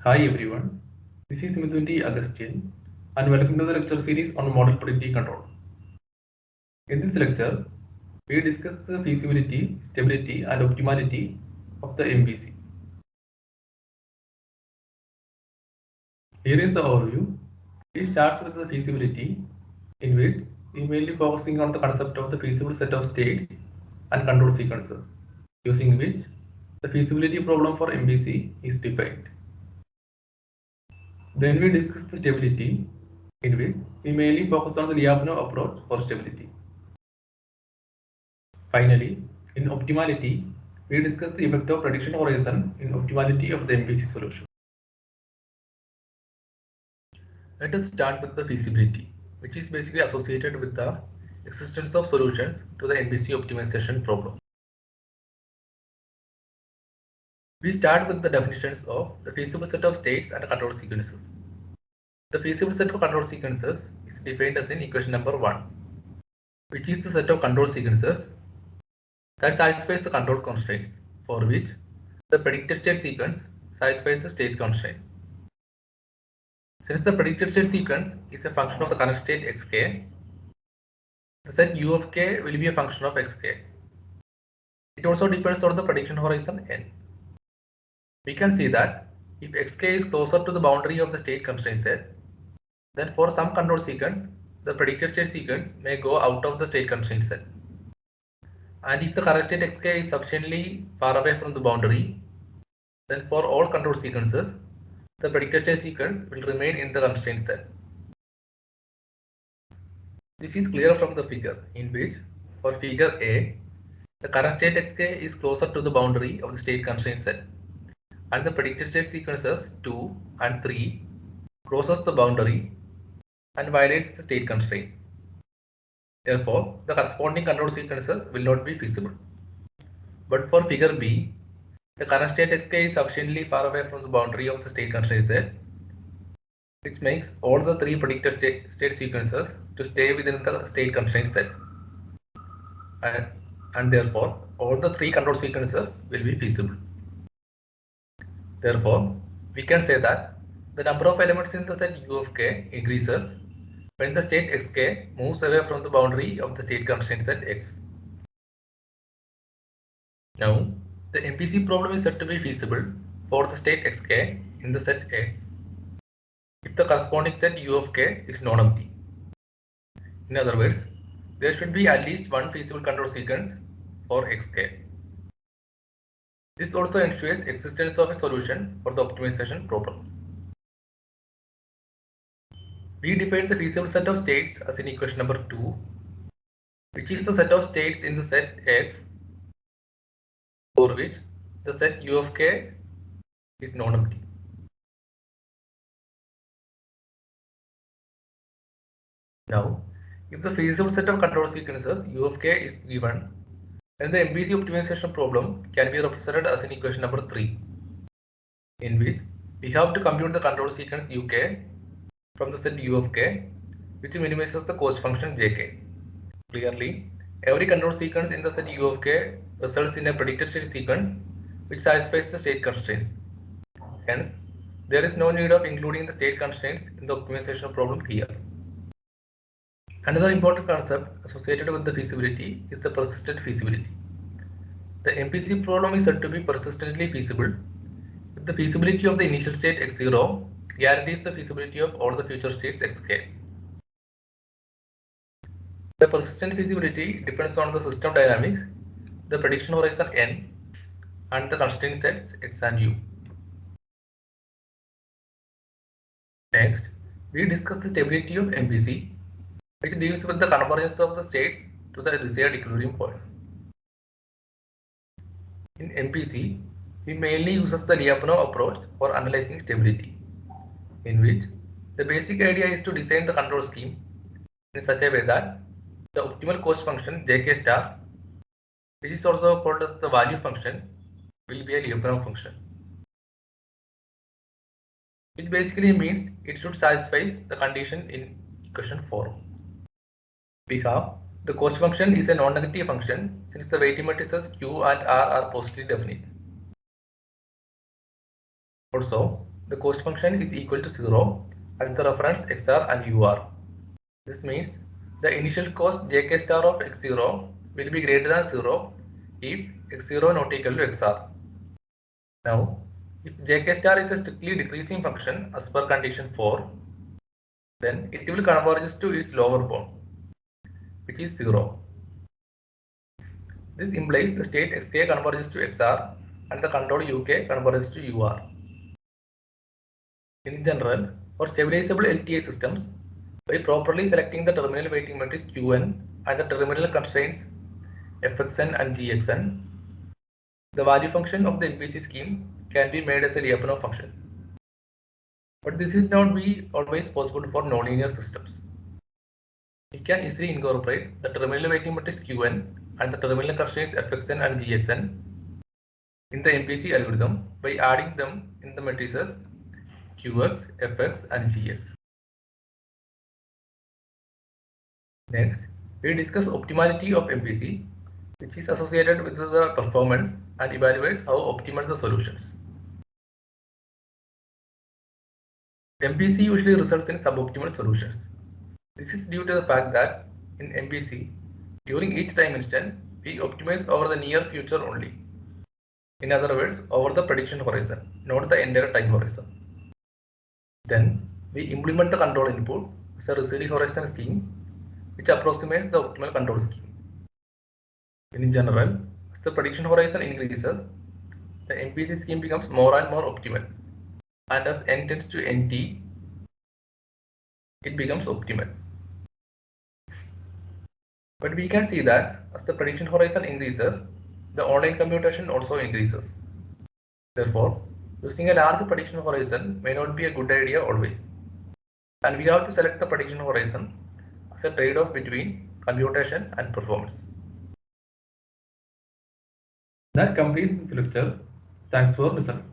Hi everyone, this is Midhundi Agustin and welcome to the lecture series on model predictive control. In this lecture, we discuss the feasibility, stability and optimality of the MPC. Here is the overview. It starts with the feasibility, in which we mainly focusing on the concept of the feasible set of states and control sequences, using which the feasibility problem for MPC is defined. Then we discuss the stability, in which we mainly focus on the Lyapunov approach for stability. Finally, in optimality, we discuss the effect of prediction horizon in optimality of the MPC solution. Let us start with the feasibility, which is basically associated with the existence of solutions to the MPC optimization problem. We start with the definitions of the feasible set of states and control sequences. The feasible set of control sequences is defined as in equation number 1, which is the set of control sequences that satisfies the control constraints for which the predicted state sequence satisfies the state constraint. Since the predicted state sequence is a function of the current state xk, the set u of k will be a function of xk. It also depends on the prediction horizon n. We can see that if xk is closer to the boundary of the state constraint set, then for some control sequence, the predicted state sequence may go out of the state constraint set. And if the current state xk is sufficiently far away from the boundary, then for all control sequences, the predicted state sequence will remain in the constraint set. This is clear from the figure, in which for figure A, the current state xk is closer to the boundary of the state constraint set, and the predicted state sequences 2 and 3 crosses the boundary and violates the state constraint. Therefore, the corresponding control sequences will not be feasible. But for figure B, the current state xk is sufficiently far away from the boundary of the state constraint set, which makes all the three predicted state sequences to stay within the state constraint set. And therefore, all the three control sequences will be feasible. Therefore, we can say that the number of elements in the set u of k increases when the state xk moves away from the boundary of the state constraint set x. Now, the MPC problem is said to be feasible for the state xk in the set x if the corresponding set u of k is non-empty. In other words, there should be at least one feasible control sequence for xk. This also ensures existence of a solution for the optimization problem. We define the feasible set of states as in equation number 2, which is the set of states in the set X for which the set u of k is non-empty. Now, if the feasible set of control sequences u of k is given, then the MPC optimization problem can be represented as in equation number 3, in which we have to compute the control sequence uk from the set u of k, which minimizes the cost function jk. Clearly, every control sequence in the set u of k results in a predicted state sequence which satisfies the state constraints. Hence, there is no need of including the state constraints in the optimization problem here. Another important concept associated with the feasibility is the persistent feasibility. The MPC problem is said to be persistently feasible if the feasibility of the initial state x0 guarantees the feasibility of all the future states xk. The persistent feasibility depends on the system dynamics, the prediction horizon n, and the constraint sets x and u. Next, we discuss the stability of MPC, which deals with the convergence of the states to the desired equilibrium point. In MPC, we mainly use the Lyapunov approach for analyzing stability, in which the basic idea is to design the control scheme in such a way that the optimal cost function jk star, which is also called as the value function, will be a Lyapunov function, which basically means it should satisfy the condition in equation 4. We have the cost function is a non-negative function since the weighting matrices q and r are positively definite. Also, the cost function is equal to 0 at the reference xr and ur. This means the initial cost jk star of x0 will be greater than 0 if x0 not equal to xr. Now, if jk star is a strictly decreasing function as per condition 4, then it will converge to its lower bound, which is 0. This implies the state xk converges to xr and the control uk converges to ur. In general, for stabilizable LTI systems, by properly selecting the terminal weighting matrix Qn and the terminal constraints Fxn and Gxn, the value function of the MPC scheme can be made as a Lyapunov function. But this is not always possible for nonlinear systems. We can easily incorporate the terminal weighting matrix Qn and the terminal constraints Fxn and Gxn in the MPC algorithm by adding them in the matrices Qx, Fx and Gx. Next, we discuss optimality of MPC, which is associated with the performance and evaluates how optimal the solutions. MPC usually results in suboptimal solutions. This is due to the fact that in MPC, during each time instant, we optimize over the near future only. In other words, over the prediction horizon, not the entire time horizon. Then, we implement the control input as a receding horizon scheme, which approximates the optimal control scheme. In general, as the prediction horizon increases, the MPC scheme becomes more and more optimal, and as n tends to nt, it becomes optimal. But we can see that as the prediction horizon increases, the online computation also increases. Therefore, using a large prediction horizon may not be a good idea always, and we have to select the prediction horizon as a trade-off between computation and performance. That completes this lecture. Thanks for listening.